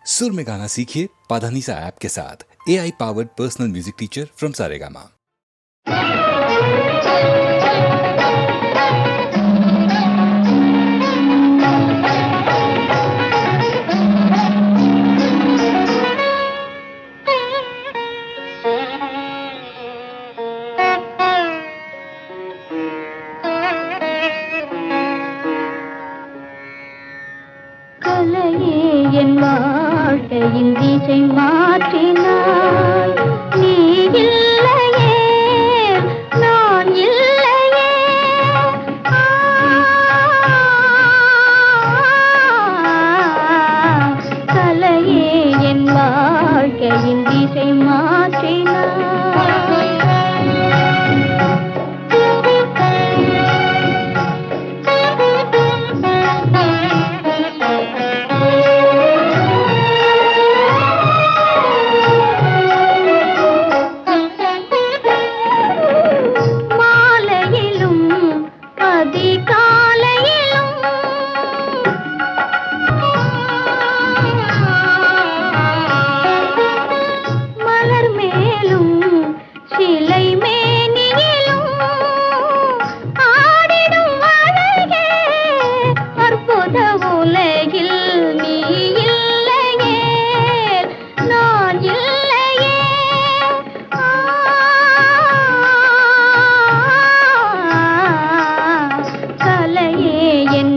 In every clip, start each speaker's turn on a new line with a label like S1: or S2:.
S1: सुर में गाना सीखिए पाधानीसा ऐप के साथ। AI powered personal music teacher from Saregama.
S2: என் வாழ்க்கையின் திசை மாற்றினாய். நீ இல்லையே, நான் இல்லையே. கலையே என் வாழ்க்கையின் திசை மாற்றினாய்.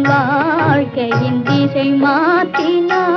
S2: வாழ்க்கையின் திசை மாற்றினாய்.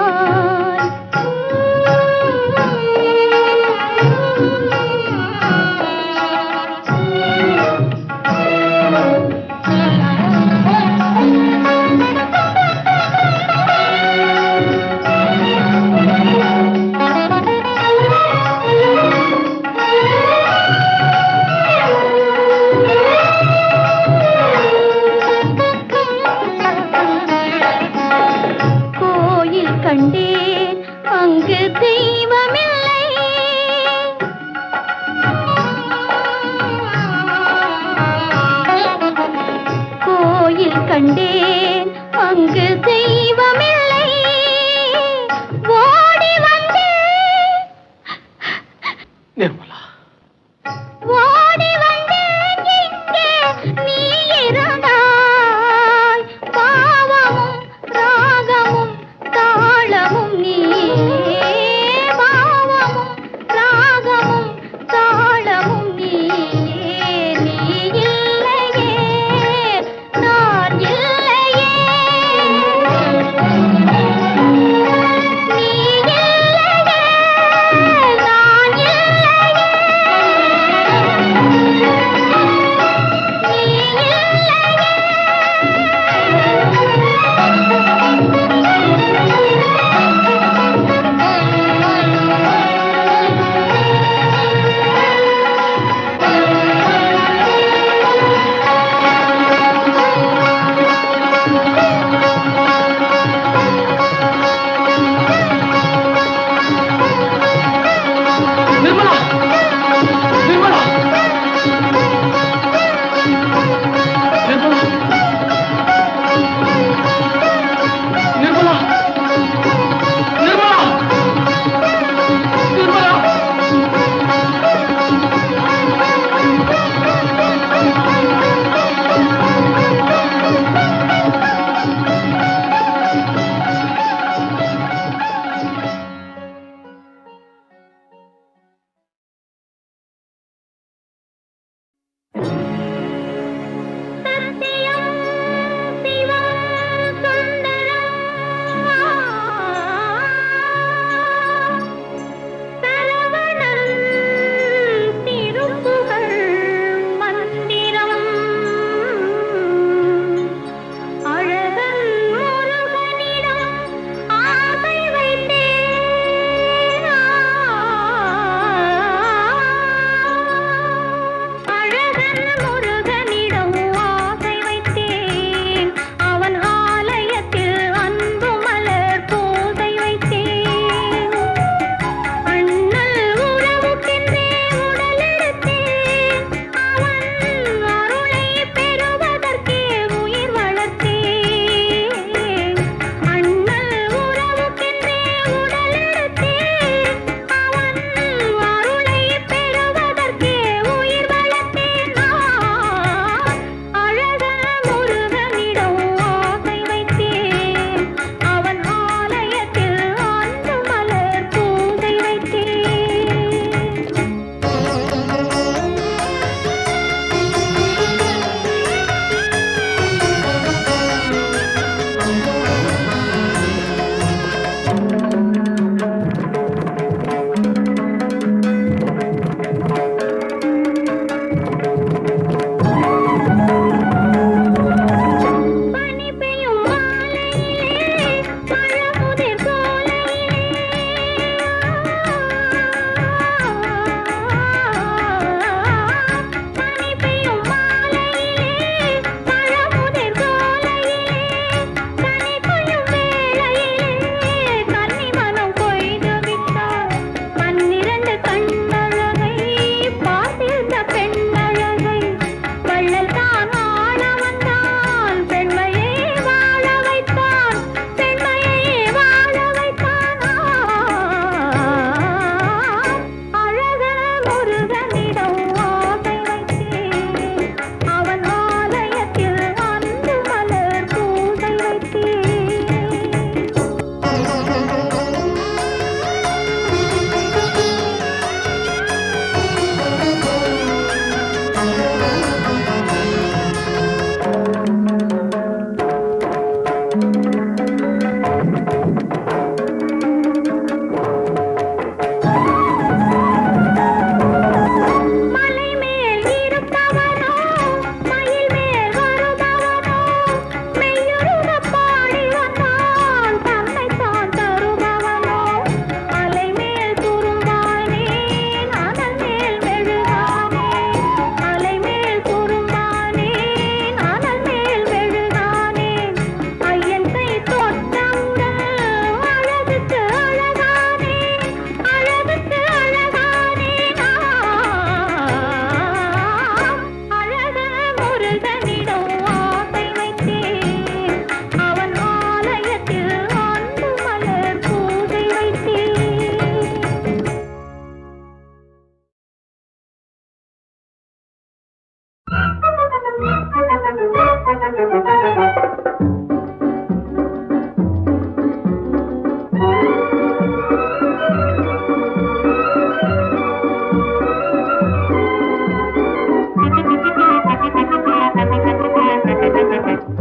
S2: கண்டேன் அங்கு தெய்வமில்லை. கோயில் கண்டேன் அங்கு தெய்வமில்லை. ஓடி வந்தேன்
S3: நிர்மலா,
S2: ஓடி வந்தேன் இங்கே நீ இருந்தாய். பாவமும் ராகமும் தாளமும் நீயே, பாவமும் ராகமும் தாளமும் நீயே. நீ இல்லையே, நான் இல்லையே.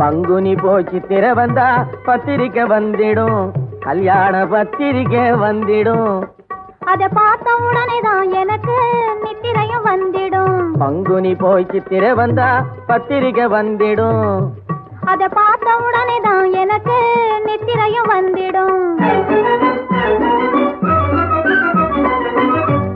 S3: பங்குனி போச்சு திர வந்தா பத்திரிக்கை வந்திடும், கல்யாண பத்திரிக்கை வந்திடும்.
S2: அத பார்த்த உடனே தான் எனக்கு நித்திரையும் வந்திடும்.
S3: பங்குனி போச்சு திர வந்தா பத்திரிக்கை வந்திடும்.
S2: அத பார்த்த உடனே தான் எனக்கு நித்திரையும் வந்திடும்.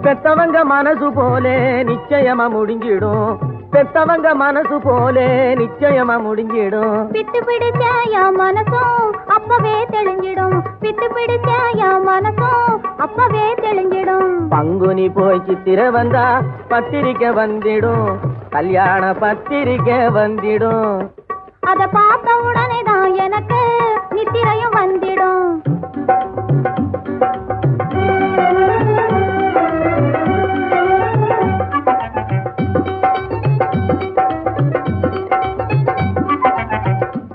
S3: பெத்தவங்க மனசு போலே நிச்சயமா முடிஞ்சிடும், பெத்தவங்க மனசு போலே நிச்சயமா முடிஞ்சிடும்.
S2: பித்து பிடிச்ச என் மனசும் அப்பவே தெளிஞ்சிடும், பித்து பிடிச்ச என் மனசும் அப்பவே தெளிஞ்சிடும்.
S3: பங்குனி போய் சித்திர வந்தா பத்திரிக்கை வந்திடும், கல்யாண பத்திரிக்கை வந்திடும்.
S2: அத பார்த்த உடனே தான் எனக்கு நித்திரையும் வந்திடும்.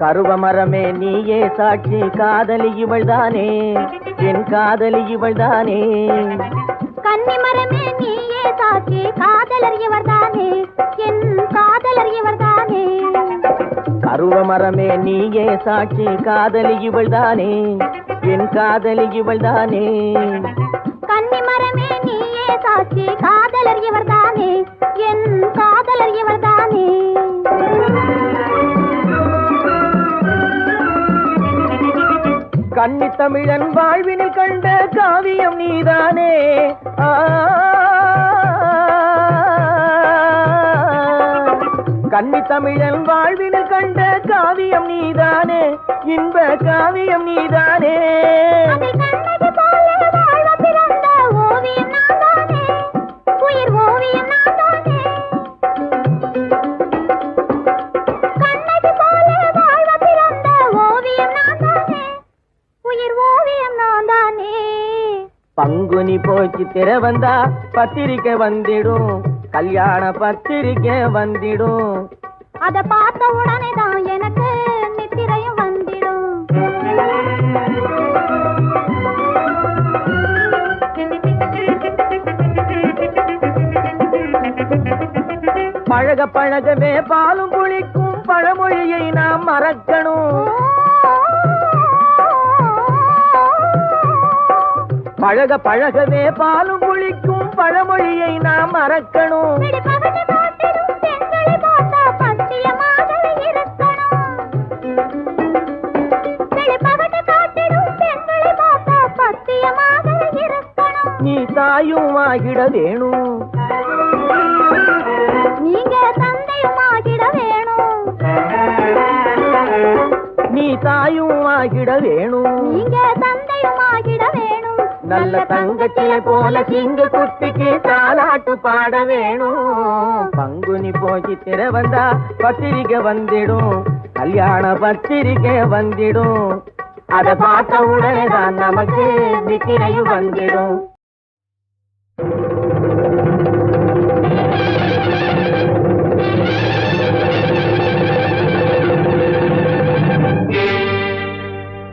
S3: கருவ மரமே நீயே சாட்சி, காதலி இவள்தானே, என் காதலி இவள்தானே.
S2: கன்னி மரமே நீயே சாட்சி, காதலர் இவர்தானே, என் காதலர் இவர்தானே.
S3: கருவ மரமே நீயே சாட்சி, காதலி இவள்தானே, என் காதலி இவள்தானே.
S2: கன்னி மரமே நீயே சாட்சி, காதலர் இவர்தானே, என் காதலர் இவர்தானே.
S3: கன்னி தமிழன் வாழ்வினில் கண்ட காவியம் நீதானே. கன்னி தமிழன் வாழ்வினில் கண்ட காவியம் நீதானே, இன்ப காவியம் நீதானே.
S2: ஓவியம் நான்தானே, உயிர் ஓவியம் நான்தானே. கண்ணகி போல வாழ்வ பிறந்த ஓவியம் நான்தானே, உயிர் ஓவியம் நான்தானே.
S3: பங்குனி போச்சு திர வந்தா பத்திரிக்கை வந்திடும், கல்யாண பத்திரிக்கை வந்திடும்.
S2: அத பார்த்த உடனே தான் எனக்கு நித்திரையும் வந்திடும்.
S3: பழக பழகவே பாலும் புளிக்கும் பழமொழியை நாம் மறக்கணும். பழக பழகவே பாலும் புளிக்கும் பழமொழியை நாம் மறக்கணும். நீ தாயும் ஆகிட வேணும்,
S2: நீங்க தந்தையும் ஆகிட வேணும்,
S3: நீ தாயும் ஆகிட வேணும்,
S2: நீங்க தந்தையும் ஆகிட வேணும்.
S3: நல்ல தங்கச்சியை போல சிங்க குட்டிக்கு தாலாட்டு பாட வேணும். பங்குனி போச்சு திர வந்தா பத்திரிக்கை வந்திடும், கல்யாண பத்திரிக்கை வந்திடும். அத பார்த்த உடனே தான் நமக்கு நித்திரையும் வந்திடும்.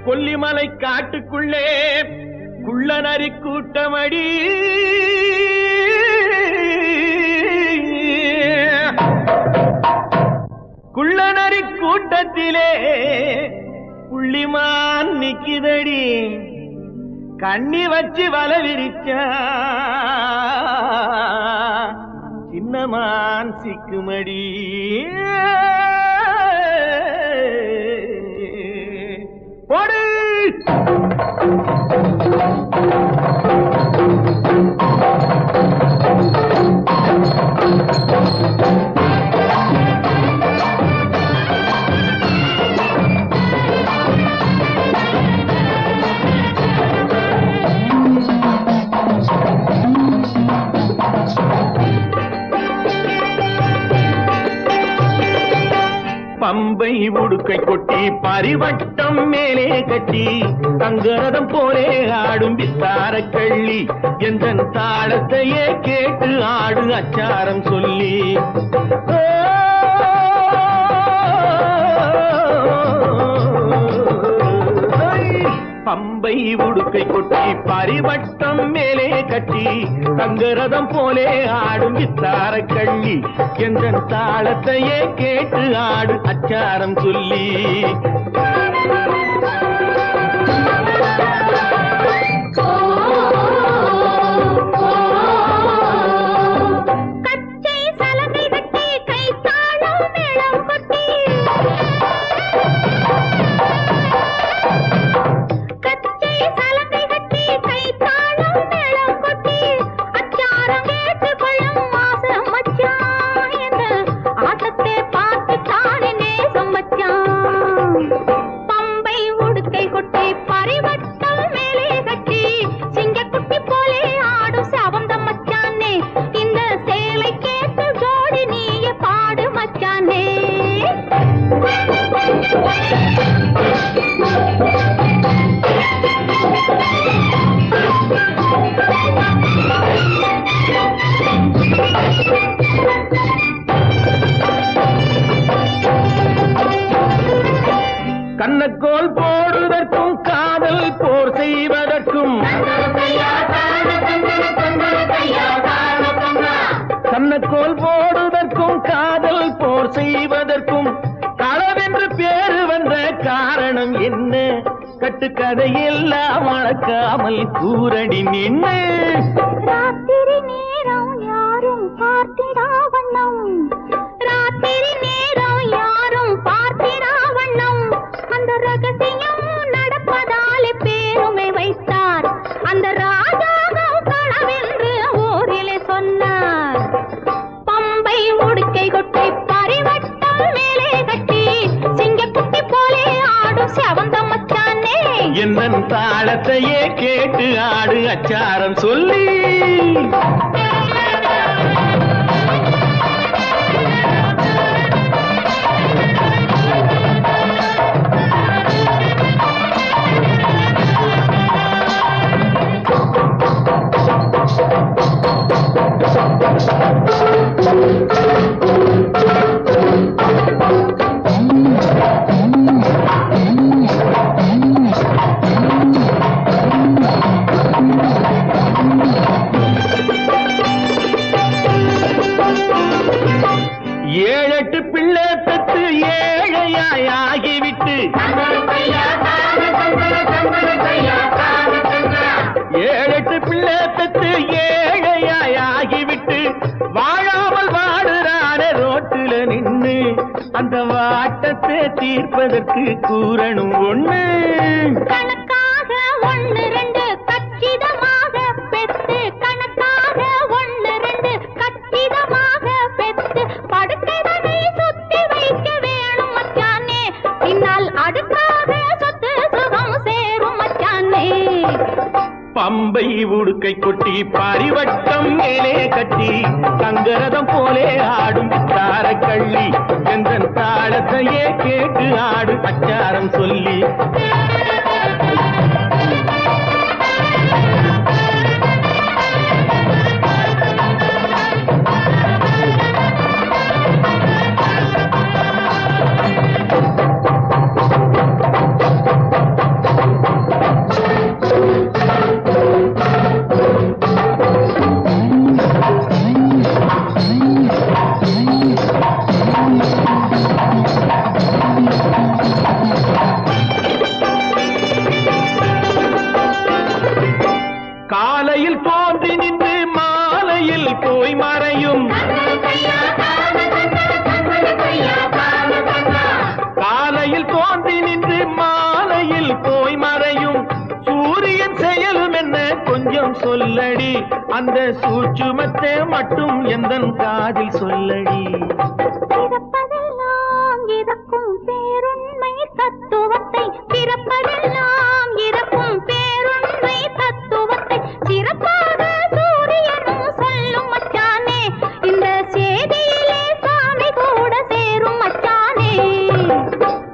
S3: கொல்லிமலை காட்டுக்குள்ளே குள்ளநரி கூட்டமடி, குள்ளநரி கூட்டத்திலே புள்ளிமான் நிக்கிதடி, கண்ணி வச்சு வல விரிச்சா சின்னமான் சிக்குமடி. போடு பம்பை உடுக்கை கொட்டி பரிவட்டம் மேலே கட்டி தங்கரதம் போலே ஆடும் வித்தார கள்ளி, எந்த தாளத்தையே கேட்டு ஆடு அச்சாரம் சொல்லி. பம்ப பம்பை உடுக்கை கொட்டி பரிவட்டம் மேலே கட்டி தங்கரதம் போலே ஆடும் வித்தார கள்ளி எந்த தாளத்தையே கேட்டு ஆடு அச்சாரம் சொல்லி கண்ணக்கோல் போடுவதற்கும் காதல் போர் செய்வதற்கும் கண்ணக்கோல் போடுவதற்கும் காதல் போர் செய்வதற்கும் களவென்று பேரு வந்த காரணம் என்ன கட்டுக்கதையெல்லாம் வளர்க்காமல் கூரடி நின்று
S2: ராத்திரி நேரம் யாரும் பார்த்திடா வண்ணம் ராத்திரி நேரம் யாரும் பார்த்திடா வண்ணம் அந்த ரகசியம் நடப்பதாலே பேருமை வைத்தார் அந்த ராஜாவும் களவென்று ஊரிலே சொன்னார் பம்பை உடுக்கை கொட்டி பரிவட்டம் மேலே கட்டி சிங்கக்குட்டி போலே ஆடும் செவந்த மச்சானே
S3: எந்த தாளத்தையே கேட்டு ஆடு அச்சாரம் சொல்லி ஏழெட்டு பிள்ளை பெற்று ஏழையாய் ஆகிவிட்டு ஏழெட்டு பிள்ளை பெற்று ஏழையாய் ஆகிவிட்டு வாழாமல் வாடுறானே ரோட்டில நின்று அந்த வாட்டத்தை தீர்ப்பதற்கு கூறணும் ஒண்ணு
S2: கணக்காக ஒண்ணு ரெண்டு கச்சிதமாக பெத்து கணக்காக ஒண்ணு ரெண்டு கச்சிதமாக பெத்து படுக்கைதனை சுத்தி வைக்க வேணும் மச்சானே பின்னால் அடுக்காக சொத்து சுகம் சேரும் மச்சானே
S3: பம்பை உடுக்கை கொட்டி பரிவட்டம் மேலே கட்டி தங்கரதம் போலே ஆடும் தார கள்ளி எந்த தாளத்தையே கேட்டு ஆடு அச்சாரம் சொல்லி காலையில் தோன்றி நின்று மாலையில் போய் மறையும் காலையில் தோன்றி நின்று மாலையில் போய் மறையும் சூரியன் செயலும் என்ன கொஞ்சம் சொல்லடி அந்த சூட்சுமத்தை மட்டும் எந்தன் காதில் சொல்லடி
S2: பிறப்பதெல்லாம் இறக்கும் பேருண்மை தத்துவத்தை பிறப்பதெல்லாம் இறக்கும் பேருண்மை தத்துவத்தை சிறப்பாக சூரியனும் சொல்லும் மச்சானே இந்த செய்தியிலே சாமி கூட சேரும் மச்சானே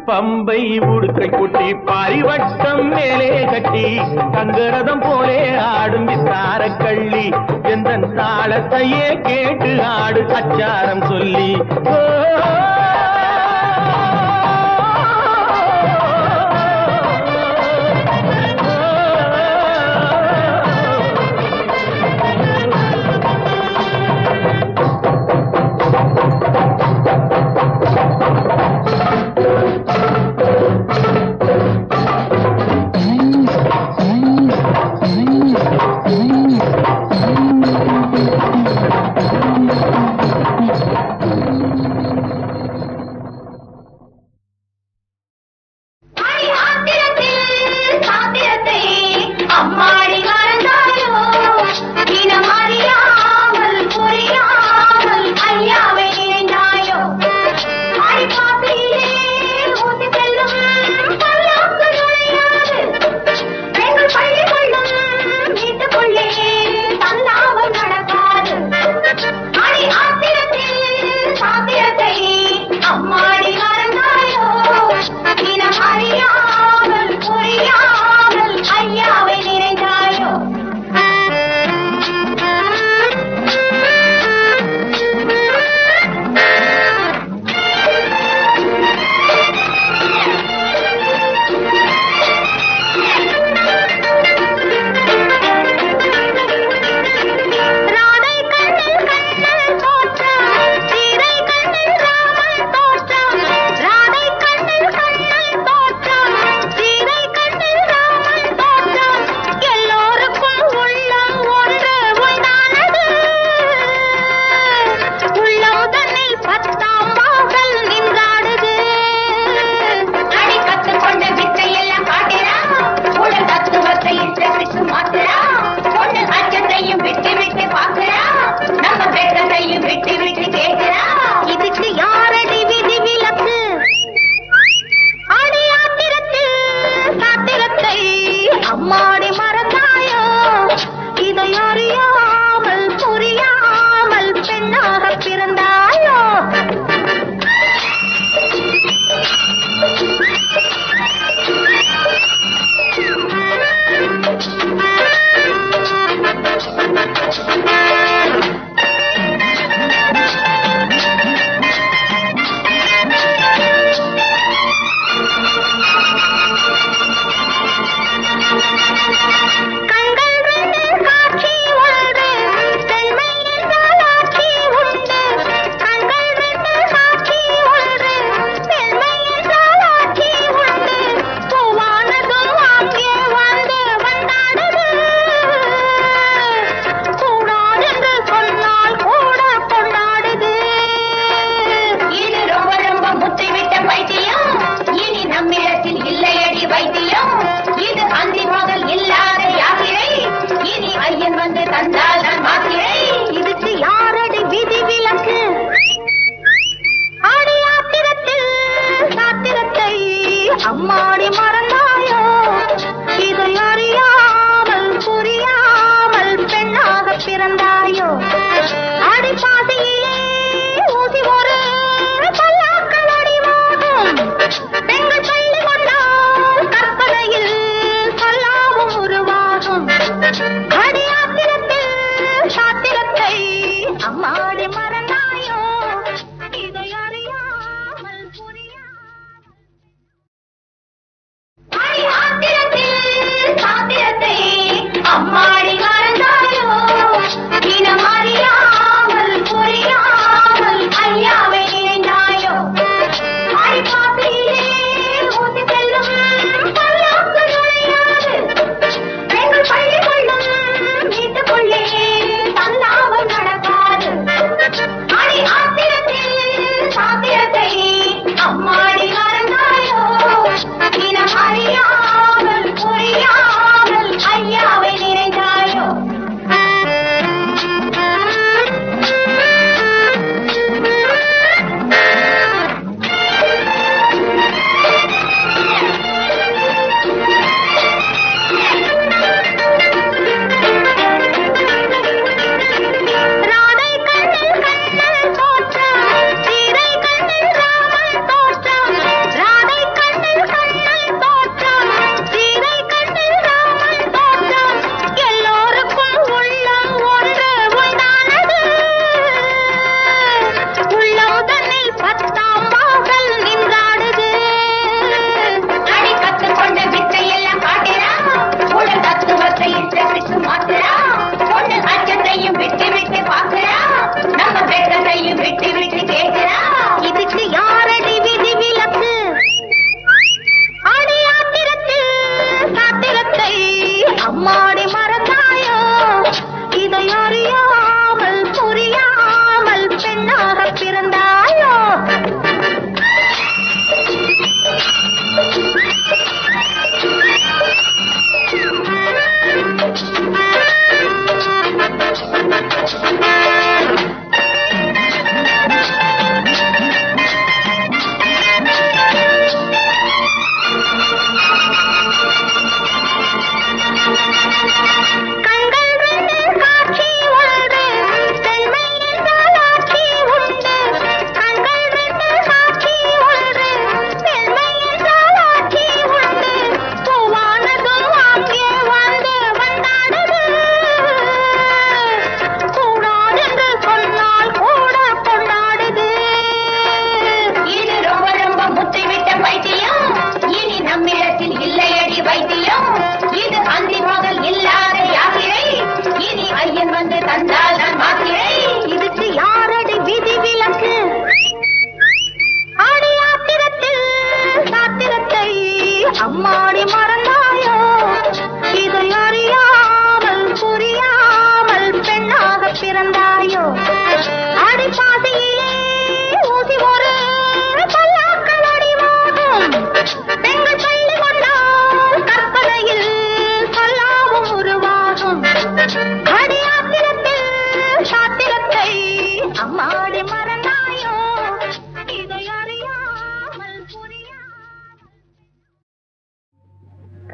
S3: பம்பை உடுக்கை கொட்டி பரிவட்டம் மேலே கட்டி தங்கரதம் போலே ஆடும் வித்தார கள்ளி எந்த தாளத்தையே கேட்டு ஆடு அச்சாரம் சொல்லி ஓ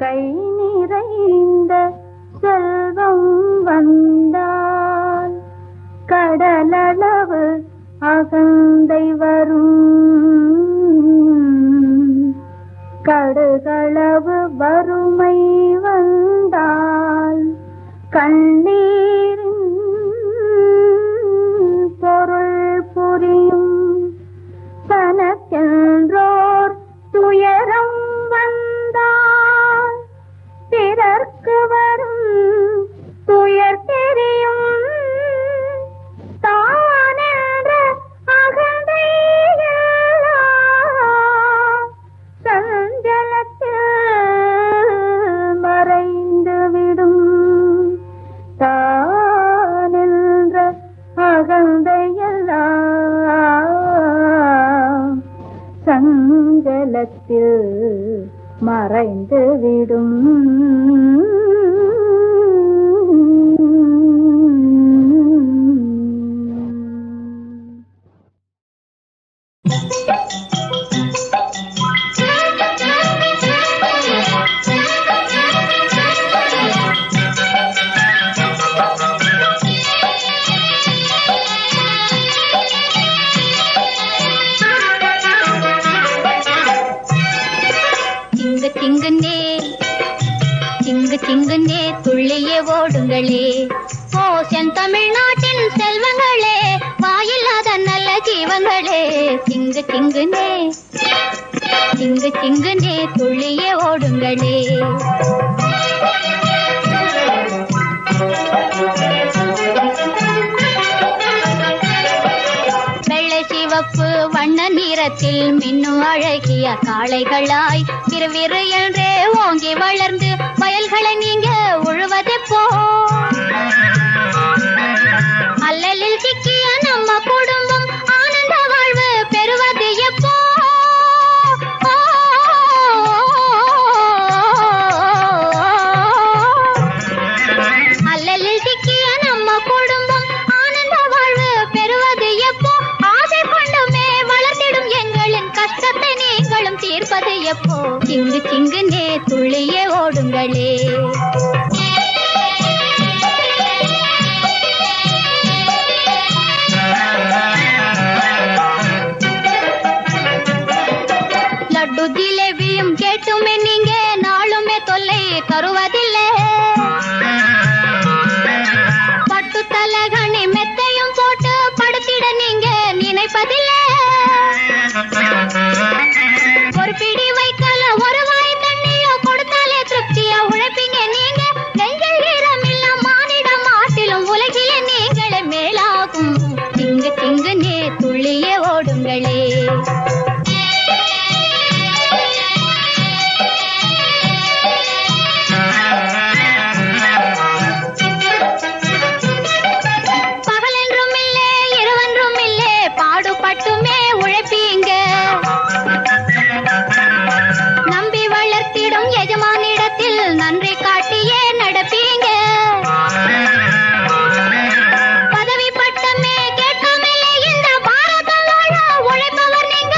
S2: கை நிறைந்த செல்வம் வந்தால் கடலளவு அகந்தை வரும், கடுகளவு வறுமை வந்தால் கண்ணீரின் பொருள் புரியும். தனக்கென்றோர் துயரம் வந்தால் பிறர்க்கு வரும் துயர் தெரியும். தானென்ற அகந்தையெல்லாம் சஞ்சலத்தில் மறைந்துவிடும். தானென்ற அகந்தையெல்லாம் சஞ்சலத்தில் மறைந்துவிடும்.
S4: திங்குனே துள்ளியே ஓடுங்களே, ஓ செந்தமிழ்நாட்டின் செல்வங்களே, வாயில்லாத நல்ல ஜீவங்களே. திங்குனே துள்ளியே ஓடுங்களே. வெள்ளை சிவப்பு வண்ண நிறத்தில் மின்னும் அழகிய காளைகளாய் விறுவிறு என்றே ஓங்கி வளர்ந்து வயல்களை நீங்க உழுவதெப்போ? அல்லலில் சிக்கிய நம்ம குடும்பம் ஆனந்த வாழ்வு பெறுவது எப்போ? அல்லலில் சிக்கிய நம்ம குடும்பம் ஆனந்த வாழ்வு பெறுவது எப்போ? ஆசை கொண்டுமே வளர்த்திடும் எங்களின் கஷ்டத்தை நீங்களும் தீர்ப்பது எப்போ? திங்குனே துள்ளியே ஓடுங்களே. லட்டு ஜிலேபியும் கேட்டுமே நீங்க நாளுமே தொல்லை தருவதில்லை. பட்டு தலகணி மெத்தையும் போட்டு படுத்திட நீங்க நினைப்பதில்லை. ஒரு பிடி வைக்கல ஒரு வாய் தண்ணியோ கொடுத்தாலே திருப்தியா உழைப்பீங்க நீங்க. நெஞ்சில் ஈரமில்ல மானிட மாட்டிலும் உலகிலே நீங்களே மேலாகும். திங்குனே துள்ளியே ஓடுங்களே. பகலென்றும் இல்லே இரவென்றும் இல்லே பாடுபட்டுமே உழைப்பீங்க. நம்பி வளர்த்திடும் எஜமானிடத்தில் நன்றி காட்டியே நடப்பீங்க. பதவி பட்டமே கேட்காமலே இந்த பாரதம் வாழ உழைப்பவர் நீங்க.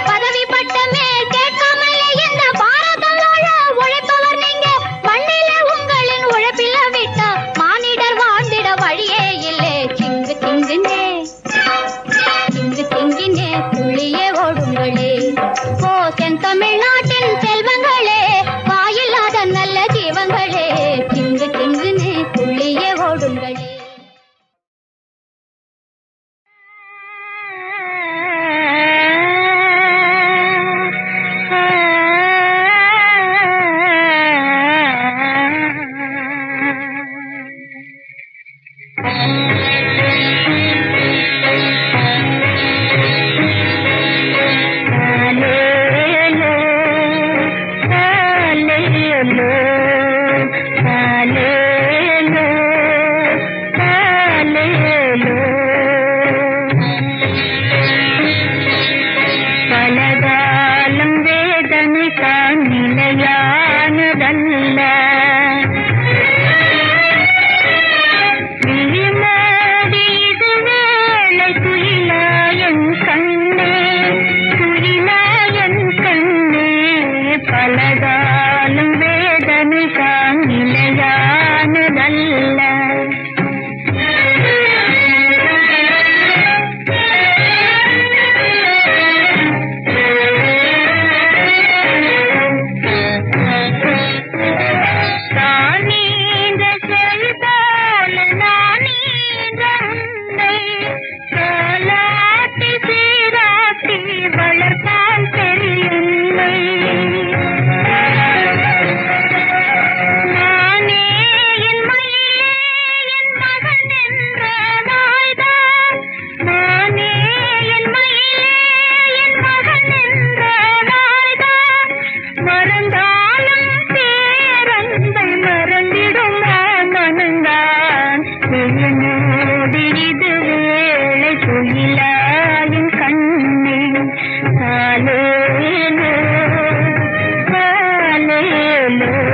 S4: பதவி பட்டமே கேட்காமலே இந்த பாரதம் வாழ உழைப்பவர் நீங்க. மண்ணிலே உங்களின் உழைப்பில விட்டா மானிடர் வாழ்ந்திட வழியே இல்லை. திங்குனே துள்ளியே ஓடுங்களே. ஓ செந்தமிழ்நாட்டின் செல்வங்களே, வாயில்லாத நல்ல ஜீவங்களே. திங்குனே துள்ளியே ஓடுங்களே.
S2: பலகாலம் வேதனை தான் நிலையானதல்ல. விழிமாறி இது வேளை துயிலாயன் கண்ணே, துயில்
S3: மேலே